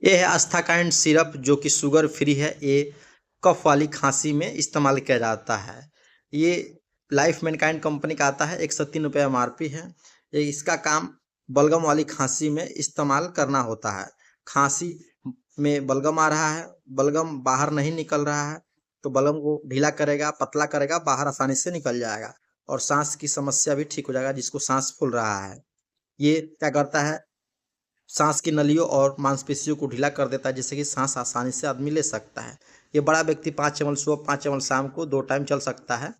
ये है आस्थाकाइंड सिरप जो कि शुगर फ्री है। ये कफ वाली खांसी में इस्तेमाल किया जाता है। ये लाइफ मैनकाइंड कंपनी का आता है। 103 रुपये MRP है। ये इसका काम बलगम वाली खांसी में इस्तेमाल करना होता है। खांसी में बलगम आ रहा है, बलगम बाहर नहीं निकल रहा है, तो बलगम को ढीला करेगा, पतला करेगा, बाहर आसानी से निकल जाएगा और सांस की समस्या भी ठीक हो जाएगा। जिसको सांस फूल रहा है, ये क्या करता है, सांस की नलियों और मांसपेशियों को ढीला कर देता है, जिससे कि सांस आसानी से आदमी ले सकता है। ये बड़ा व्यक्ति 5 चम्मच सुबह 5 चम्मच शाम को 2 टाइम चल सकता है।